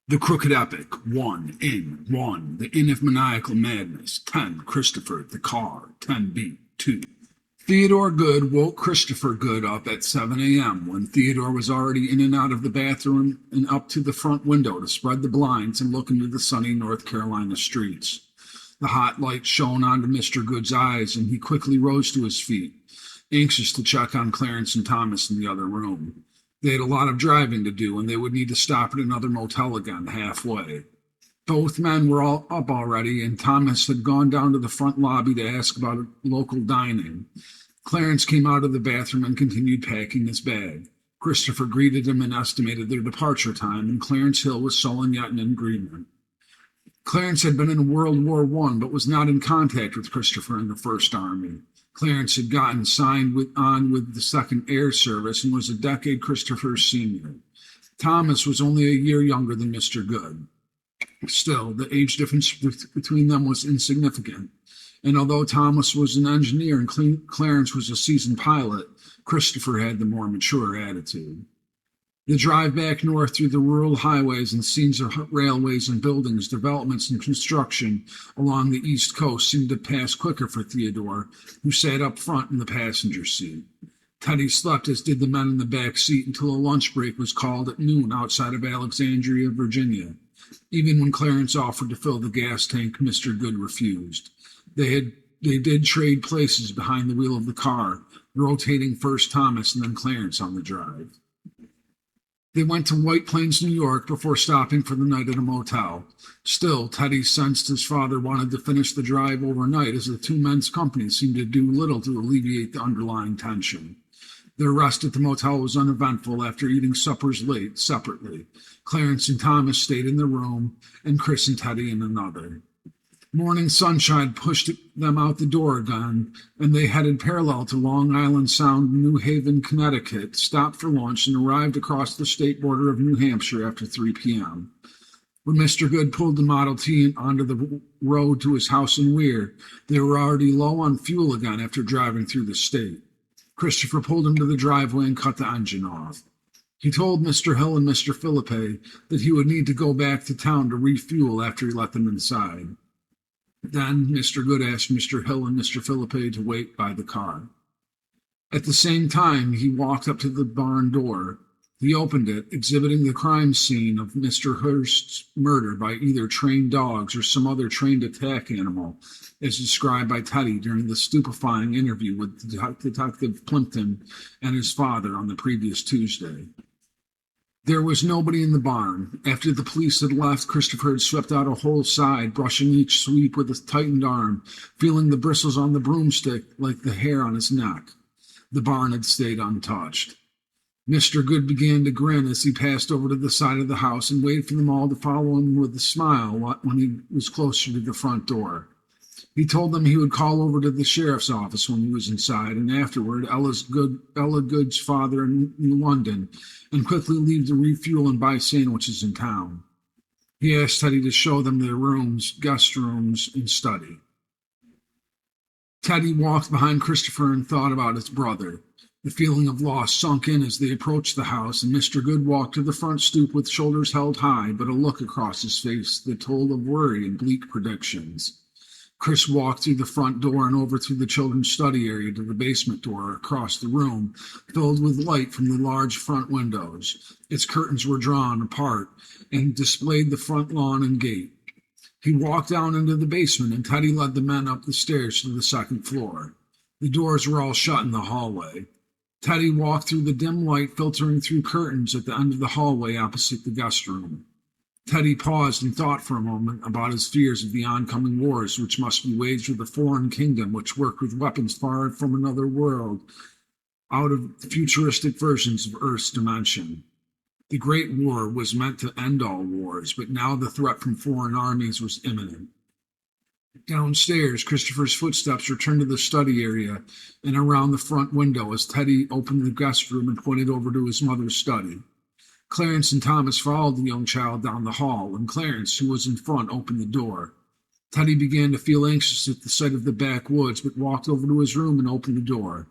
The Crooked Epic, 1 The Inn of Maniacal Madness, 10, Christopher, the Car, 10b, 2. Theodore Good woke Christopher Good up at 7 a.m. when Theodore was already in and out of the bathroom and up to the front window to spread the blinds and look into the sunny North Carolina streets. The hot light shone onto Mr. Good's eyes, and he quickly rose to his feet, anxious to check on Clarence and Thomas in the other room. They had a lot of driving to do, and they would need to stop at another motel again halfway. Both men were all up already, and Thomas had gone down to the front lobby to ask about local dining. Clarence came out of the bathroom and continued packing his bag. Christopher greeted him and estimated their departure time, and Clarence Hill was sullen yet in agreement. Clarence had been in World War I, but was not in contact with Christopher in the First Army. Clarence had gotten on with the Second Air Service and was a decade Christopher's senior. Thomas was only a year younger than Mr. Good. Still, the age difference between them was insignificant, and although Thomas was an engineer and Clarence was a seasoned pilot, Christopher had the more mature attitude. The drive back north through the rural highways and scenes of railways and buildings, developments and construction along the East Coast seemed to pass quicker for Theodore, who sat up front in the passenger seat. Teddy slept, as did the men in the back seat, until a lunch break was called at noon outside of Alexandria, Virginia. Even when Clarence offered to fill the gas tank, Mr. Good refused. They did trade places behind the wheel of the car, rotating first Thomas and then Clarence on the drive. They went to White Plains, New York, before stopping for the night at a motel. Still, Teddy sensed his father wanted to finish the drive overnight, as the two men's company seemed to do little to alleviate the underlying tension. Their rest at the motel was uneventful after eating suppers late, separately. Clarence and Thomas stayed in the room, and Chris and Teddy in another. Morning sunshine pushed them out the door again, and they headed parallel to Long Island Sound, New Haven, Connecticut, stopped for lunch, and arrived across the state border of New Hampshire after 3 p.m. When Mr. Good pulled the Model T onto the road to his house in Weir, they were already low on fuel again after driving through the state. Christopher pulled him to the driveway and cut the engine off. He told Mr. Hill and Mr. Philippe that he would need to go back to town to refuel after he let them inside. Then Mr. Good asked Mr. Hill and Mr. Philippe to wait by the car. At the same time, he walked up to the barn door. He opened it, exhibiting the crime scene of Mr. Hurst's murder by either trained dogs or some other trained attack animal, as described by Teddy during the stupefying interview with Detective Plimpton and his father on the previous Tuesday. There was nobody in the barn. After the police had left, Christopher had swept out a whole side, brushing each sweep with a tightened arm, feeling the bristles on the broomstick like the hair on his neck. The barn had stayed untouched. Mr. Good began to grin as he passed over to the side of the house and waited for them all to follow him with a smile when he was closer to the front door. He told them he would call over to the sheriff's office when he was inside, and afterward Ella Good's father in London, and quickly leave to refuel and buy sandwiches in town. He asked Teddy to show them their rooms, guest rooms, and study. Teddy walked behind Christopher and thought about his brother. The feeling of loss sunk in as they approached the house, and Mr. Good walked to the front stoop with shoulders held high, but a look across his face that told of worry and bleak predictions. Chris walked through the front door and over through the children's study area to the basement door across the room, filled with light from the large front windows. Its curtains were drawn apart and displayed the front lawn and gate. He walked down into the basement, and Teddy led the men up the stairs to the second floor. The doors were all shut in the hallway. Teddy walked through the dim light filtering through curtains at the end of the hallway opposite the guest room. Teddy paused and thought for a moment about his fears of the oncoming wars, which must be waged with a foreign kingdom which worked with weapons far from another world, out of futuristic versions of Earth's dimension. The Great War was meant to end all wars, but now the threat from foreign armies was imminent. Downstairs, Christopher's footsteps returned to the study area and around the front window as Teddy opened the guest room and pointed over to his mother's study. Clarence and Thomas followed the young child down the hall, and Clarence, who was in front, opened the door. Teddy began to feel anxious at the sight of the backwoods, but walked over to his room and opened the door.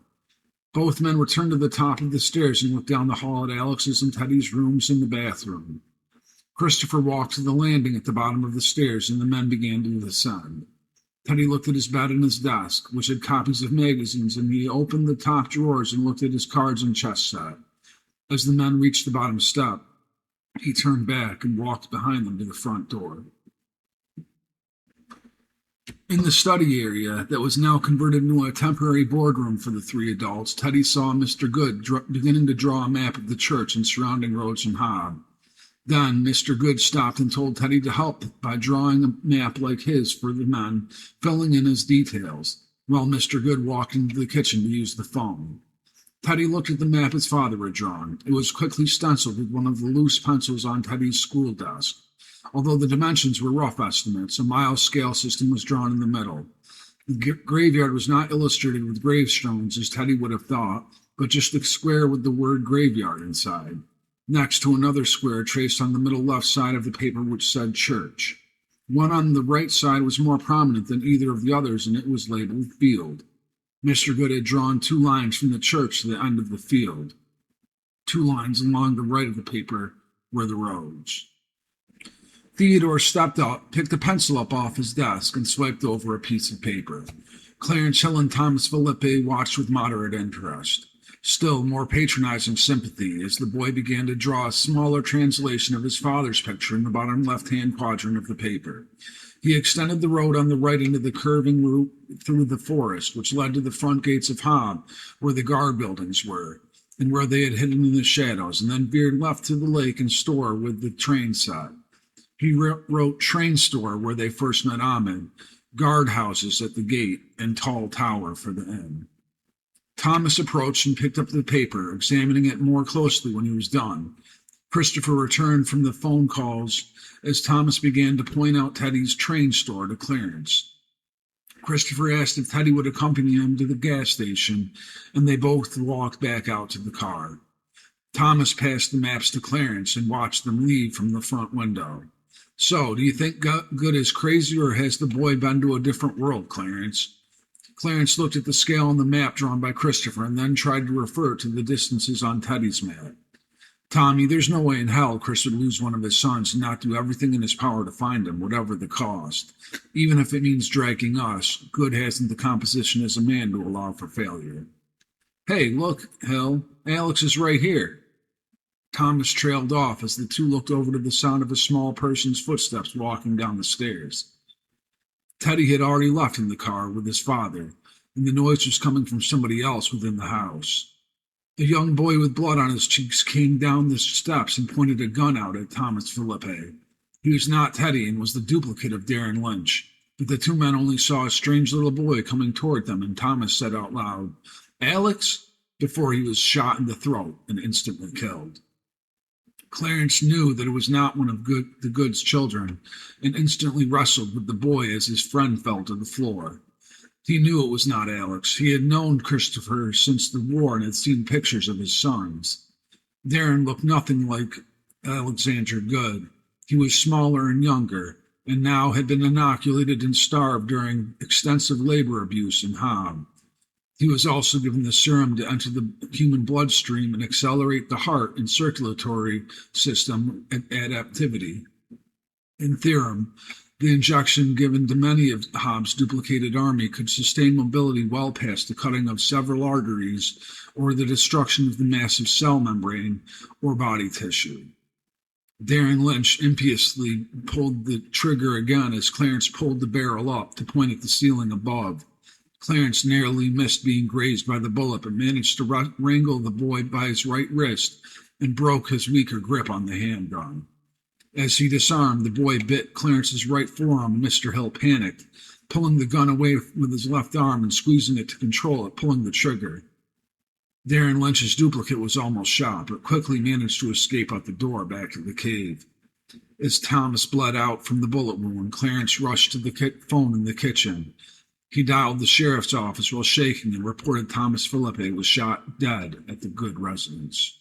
Both men returned to the top of the stairs and looked down the hall at Alex's and Teddy's rooms and the bathroom. Christopher walked to the landing at the bottom of the stairs, and the men began to descend. Teddy looked at his bed and his desk, which had copies of magazines, and he opened the top drawers and looked at his cards and chess set. As the men reached the bottom step, he turned back and walked behind them to the front door. In the study area that was now converted into a temporary boardroom for the three adults, Teddy saw Mr. Good beginning to draw a map of the church and surrounding roads and Hob. Then Mr. Good stopped and told Teddy to help by drawing a map like his for the men, filling in his details, while Mr. Good walked into the kitchen to use the phone. Teddy looked at the map his father had drawn. It was quickly stenciled with one of the loose pencils on Teddy's school desk. Although the dimensions were rough estimates, a mile scale system was drawn in the middle. The graveyard was not illustrated with gravestones, as Teddy would have thought, but just a square with the word graveyard inside, next to another square traced on the middle left side of the paper which said church. One on the right side was more prominent than either of the others, and it was labeled field. Mr. Good had drawn 2 lines from the church to the end of the field. 2 lines along the right of the paper were the roads. Theodore stepped up, picked a pencil up off his desk, and swiped over a piece of paper. Clarence Hill and Thomas Philippe watched with moderate interest, still more patronizing sympathy, as the boy began to draw a smaller translation of his father's picture in the bottom left-hand quadrant of the paper. He extended the road on the right into the curving route through the forest, which led to the front gates of Hob, where the guard buildings were, and where they had hidden in the shadows, and then veered left to the lake and store with the train set. He wrote train store where they first met Ahmed, guard houses at the gate, and tall tower for the inn. Thomas approached and picked up the paper, examining it more closely when he was done. Christopher returned from the phone calls as Thomas began to point out Teddy's train store to Clarence. Christopher asked if Teddy would accompany him to the gas station, and they both walked back out to the car. Thomas passed the maps to Clarence and watched them leave from the front window. "So, do you think Good is crazy, or has the boy been to a different world, Clarence?" Clarence looked at the scale on the map drawn by Christopher and then tried to refer to the distances on Teddy's map. "Tommy, there's no way in hell Chris would lose one of his sons and not do everything in his power to find him, whatever the cost. Even if it means dragging us, Good hasn't the composition as a man to allow for failure." "Hey, look, Hill, Alex is right here." Thomas trailed off as the two looked over to the sound of a small person's footsteps walking down the stairs. Teddy had already left in the car with his father, and the noise was coming from somebody else within the house. A young boy with blood on his cheeks came down the steps and pointed a gun out at Thomas Philippe. He was not Teddy and was the duplicate of Darren Lynch, but the 2 men only saw a strange little boy coming toward them, and Thomas said out loud, "Alex," before he was shot in the throat and instantly killed. Clarence knew that it was not one of the Good's children, and instantly wrestled with the boy as his friend fell to the floor. He knew it was not Alex. He had known Christopher since the war and had seen pictures of his sons. Darren looked nothing like Alexander Good. He was smaller and younger, and now had been inoculated and starved during extensive labor abuse in Hob. He was also given the serum to enter the human bloodstream and accelerate the heart and circulatory system adaptivity. In theory, the injection given to many of Hobbs' duplicated army could sustain mobility well past the cutting of several arteries or the destruction of the massive cell membrane or body tissue. Darren Lynch impiously pulled the trigger again as Clarence pulled the barrel up to point at the ceiling above. Clarence narrowly missed being grazed by the bullet, but managed to wrangle the boy by his right wrist and broke his weaker grip on the handgun. As he disarmed, the boy bit Clarence's right forearm, and Mr. Hill panicked, pulling the gun away with his left arm and squeezing it to control it, pulling the trigger. Darren Lynch's duplicate was almost shot, but quickly managed to escape out the door back to the cave. As Thomas bled out from the bullet wound, Clarence rushed to the phone in the kitchen. He dialed the sheriff's office while shaking and reported Thomas Philippe was shot dead at the Good residence.